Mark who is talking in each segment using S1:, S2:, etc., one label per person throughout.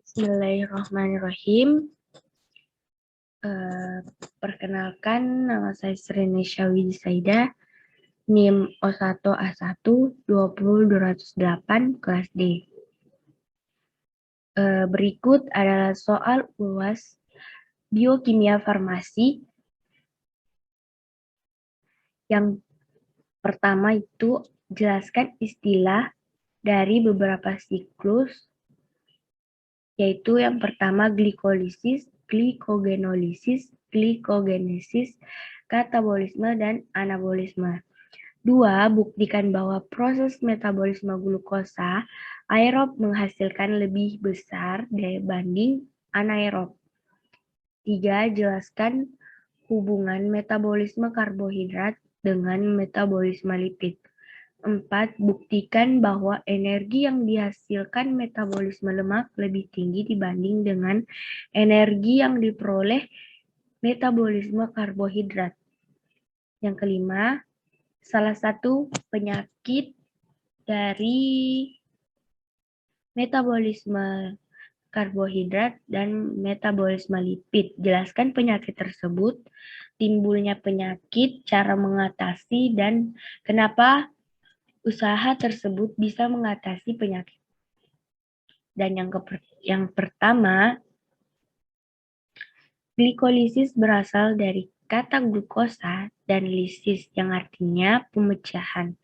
S1: Bismillahirrahmanirrahim. Perkenalkan, nama saya Srinisha Widisaida, NIM O1A1 20208 kelas D. Berikut adalah soal UAS Biokimia Farmasi. Yang pertama itu jelaskan istilah dari beberapa siklus, yaitu yang pertama glikolisis, glikogenolisis, glikogenesis, katabolisme, dan anabolisme. 2. Buktikan bahwa proses metabolisme glukosa aerob menghasilkan lebih besar dibanding anaerob. 3. Jelaskan hubungan metabolisme karbohidrat dengan metabolisme lipid. 4. Buktikan bahwa energi yang dihasilkan metabolisme lemak lebih tinggi dibanding dengan energi yang diperoleh metabolisme karbohidrat. Yang kelima, salah satu penyakit dari metabolisme karbohidrat dan metabolisme lipid. Jelaskan penyakit tersebut, timbulnya penyakit, cara mengatasi, dan kenapa usaha tersebut bisa mengatasi penyakit. Dan yang pertama, glikolisis berasal dari kata glukosa dan lisis yang artinya pemecahan.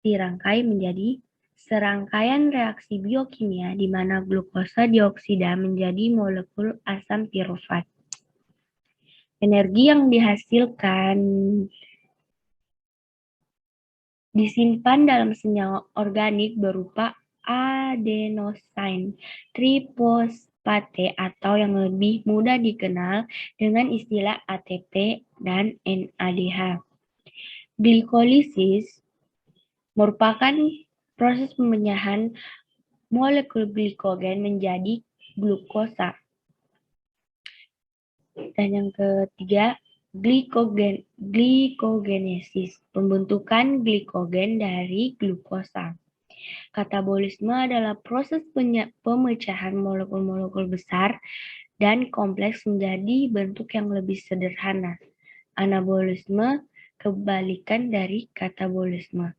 S1: Dirangkai menjadi serangkaian reaksi biokimia di mana glukosa dioksida menjadi molekul asam pirofat. Energi yang dihasilkan disimpan dalam senyawa organik berupa adenosine trifosfate atau yang lebih mudah dikenal dengan istilah ATP dan NADH. Glikolisis merupakan proses pemenyahan molekul glikogen menjadi glukosa. Dan yang ketiga, glikogenesis, pembentukan glikogen dari glukosa. Katabolisme adalah proses pemecahan molekul-molekul besar dan kompleks menjadi bentuk yang lebih sederhana. Anabolisme, kebalikan dari katabolisme,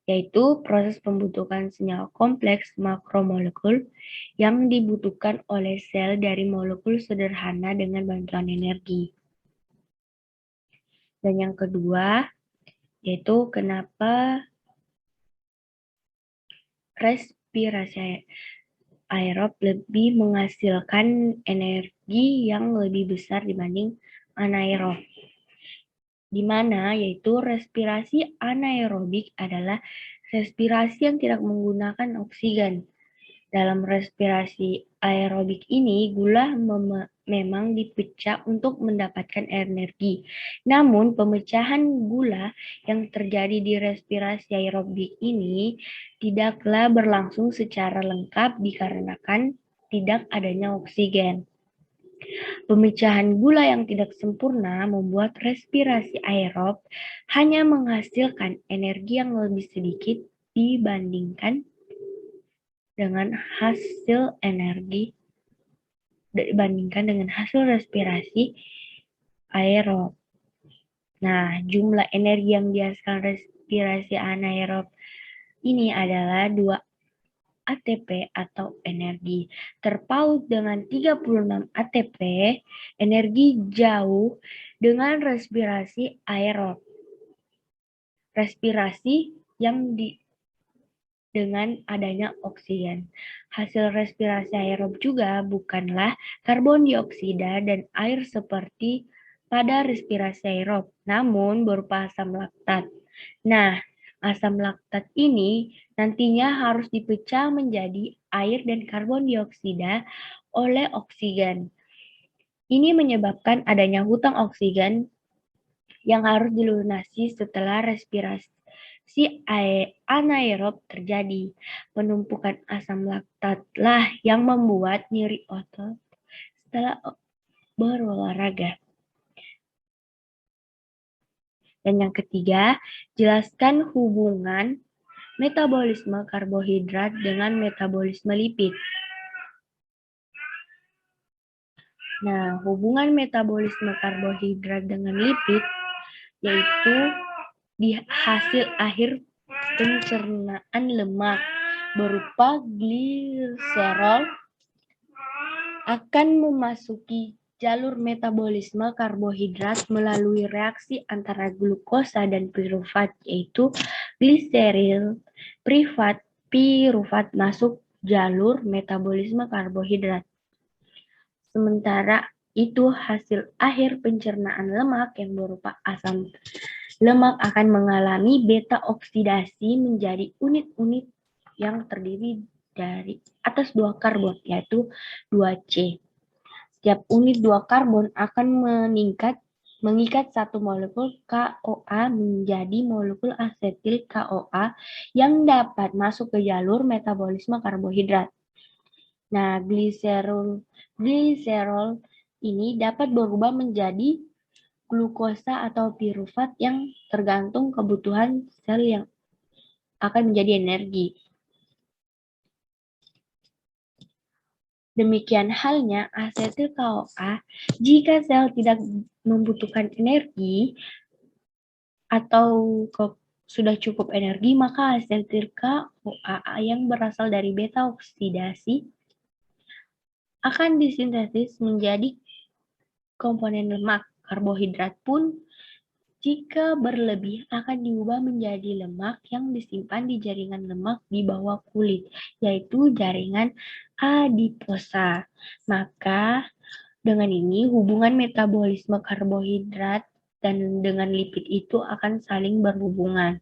S1: yaitu proses pembentukan senyawa kompleks makromolekul yang dibutuhkan oleh sel dari molekul sederhana dengan bantuan energi. Dan yang kedua, yaitu kenapa respirasi aerob lebih menghasilkan energi yang lebih besar dibanding anaerob. Di mana yaitu respirasi anaerobik adalah respirasi yang tidak menggunakan oksigen. Dalam respirasi aerobik ini, gula memang dipecah untuk mendapatkan energi. Namun, pemecahan gula yang terjadi di respirasi aerobik ini tidaklah berlangsung secara lengkap dikarenakan tidak adanya oksigen. Pemecahan gula yang tidak sempurna membuat respirasi aerob hanya menghasilkan energi yang lebih sedikit dibandingkan dengan hasil respirasi aerob. Nah, jumlah energi yang dihasilkan respirasi anaerob ini adalah 2 ATP atau energi. Terpaut dengan 36 ATP, energi jauh dengan respirasi aerob. Respirasi yang dengan adanya oksigen. Hasil respirasi aerob juga bukanlah karbon dioksida dan air seperti pada respirasi aerob, namun berupa asam laktat. Nah, asam laktat ini nantinya harus dipecah menjadi air dan karbon dioksida oleh oksigen. Ini menyebabkan adanya hutang oksigen yang harus dilunasi setelah respirasi anaerob terjadi. Penumpukan asam laktatlah yang membuat nyeri otot setelah berolahraga. Dan yang ketiga, jelaskan hubungan metabolisme karbohidrat dengan metabolisme lipid. Nah, hubungan metabolisme karbohidrat dengan lipid yaitu di hasil akhir pencernaan lemak berupa gliserol akan memasuki jalur metabolisme karbohidrat melalui reaksi antara glukosa dan pirufat, yaitu gliseril pirufat masuk jalur metabolisme karbohidrat. Sementara itu hasil akhir pencernaan lemak yang berupa asam lemak akan mengalami beta oksidasi menjadi unit-unit yang terdiri dari atas 2 karbon, yaitu 2C. Setiap unit 2 karbon akan mengikat satu molekul KOA menjadi molekul asetil KOA yang dapat masuk ke jalur metabolisme karbohidrat. Nah, gliserol ini dapat berubah menjadi glukosa atau pirufat yang tergantung kebutuhan sel yang akan menjadi energi. Demikian halnya asetil KOA, jika sel tidak membutuhkan energi atau sudah cukup energi, maka asetil KOA yang berasal dari beta oksidasi akan disintesis menjadi komponen lemak. Karbohidrat pun jika berlebih akan diubah menjadi lemak yang disimpan di jaringan lemak di bawah kulit, yaitu jaringan adiposa. Maka dengan ini hubungan metabolisme karbohidrat dan dengan lipid itu akan saling berhubungan.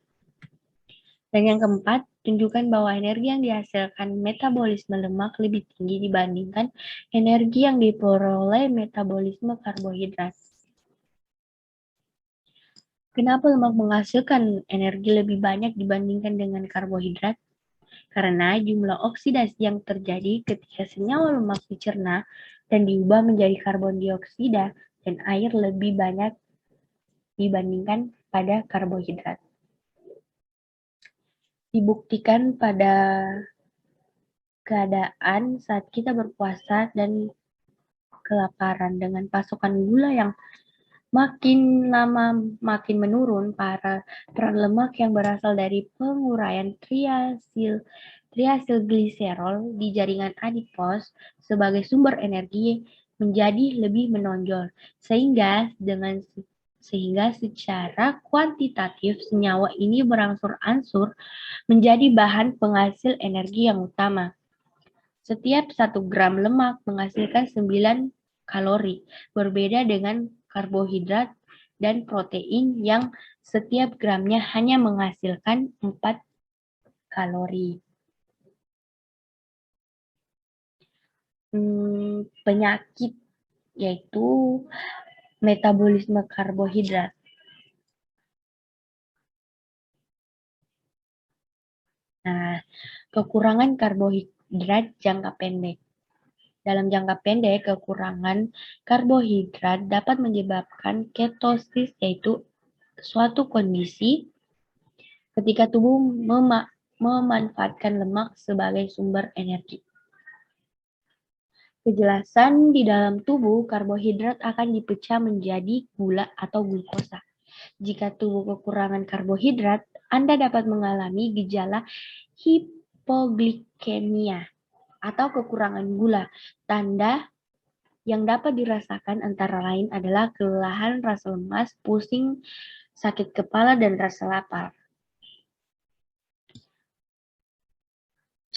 S1: Dan yang keempat, tunjukkan bahwa energi yang dihasilkan metabolisme lemak lebih tinggi dibandingkan energi yang diperoleh metabolisme karbohidrat. Kenapa lemak menghasilkan energi lebih banyak dibandingkan dengan karbohidrat? Karena jumlah oksidasi yang terjadi ketika senyawa lemak dicerna dan diubah menjadi karbon dioksida dan air lebih banyak dibandingkan pada karbohidrat. Dibuktikan pada keadaan saat kita berpuasa dan kelaparan dengan pasokan gula yang makin lama makin menurun, peran lemak yang berasal dari penguraian triasilgliserol di jaringan adipos sebagai sumber energi menjadi lebih menonjol, sehingga secara kuantitatif senyawa ini berangsur-angsur menjadi bahan penghasil energi yang utama. Setiap 1 gram lemak menghasilkan 9 kalori, berbeda dengan karbohidrat dan protein yang setiap gramnya hanya menghasilkan 4 kalori. Penyakit yaitu metabolisme karbohidrat. Nah, kekurangan karbohidrat jangka pendek. Dalam jangka pendek, kekurangan karbohidrat dapat menyebabkan ketosis, yaitu suatu kondisi ketika tubuh memanfaatkan lemak sebagai sumber energi. Kejelasan di dalam tubuh, karbohidrat akan dipecah menjadi gula atau glukosa. Jika tubuh kekurangan karbohidrat, Anda dapat mengalami gejala hipoglikemia atau kekurangan gula. Tanda yang dapat dirasakan antara lain adalah kelelahan, rasa lemas, pusing, sakit kepala, dan rasa lapar.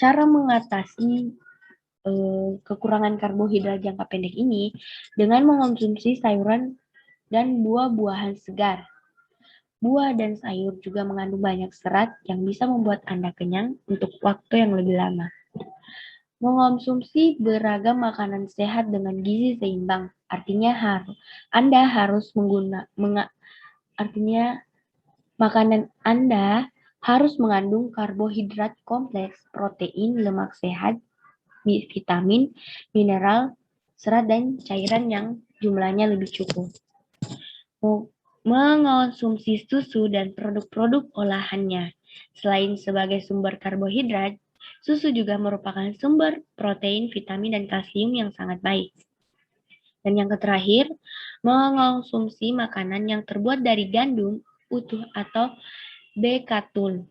S1: Cara mengatasi kekurangan karbohidrat jangka pendek ini dengan mengonsumsi sayuran dan buah-buahan segar. Buah dan sayur juga mengandung banyak serat yang bisa membuat Anda kenyang untuk waktu yang lebih lama. Mengonsumsi beragam makanan sehat dengan gizi seimbang, artinya makanan Anda harus mengandung karbohidrat kompleks, protein, lemak sehat, vitamin, mineral, serat, dan cairan yang jumlahnya lebih cukup. Mengonsumsi susu dan produk-produk olahannya. Selain sebagai sumber karbohidrat, susu juga merupakan sumber protein, vitamin, dan kalsium yang sangat baik. Dan yang terakhir, mengonsumsi makanan yang terbuat dari gandum utuh atau bekatul.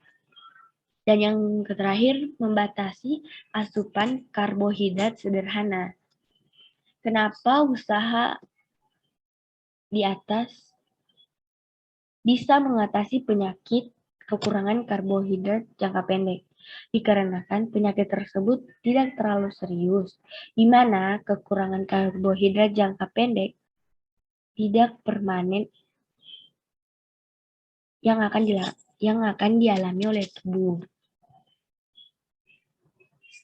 S1: Dan yang terakhir, membatasi asupan karbohidrat sederhana. Kenapa usaha di atas bisa mengatasi penyakit kekurangan karbohidrat jangka pendek? Dikarenakan penyakit tersebut tidak terlalu serius, di mana kekurangan karbohidrat jangka pendek tidak permanen yang akan dialami oleh tubuh.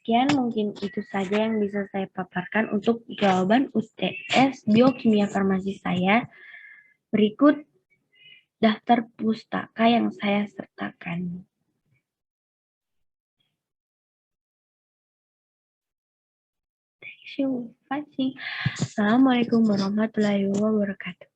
S1: Sekian mungkin itu saja yang bisa saya paparkan untuk jawaban UTS Biokimia Farmasi saya. Berikut daftar pustaka yang saya sertakan. Thank you for watching. Assalamualaikum warahmatullahi wabarakatuh.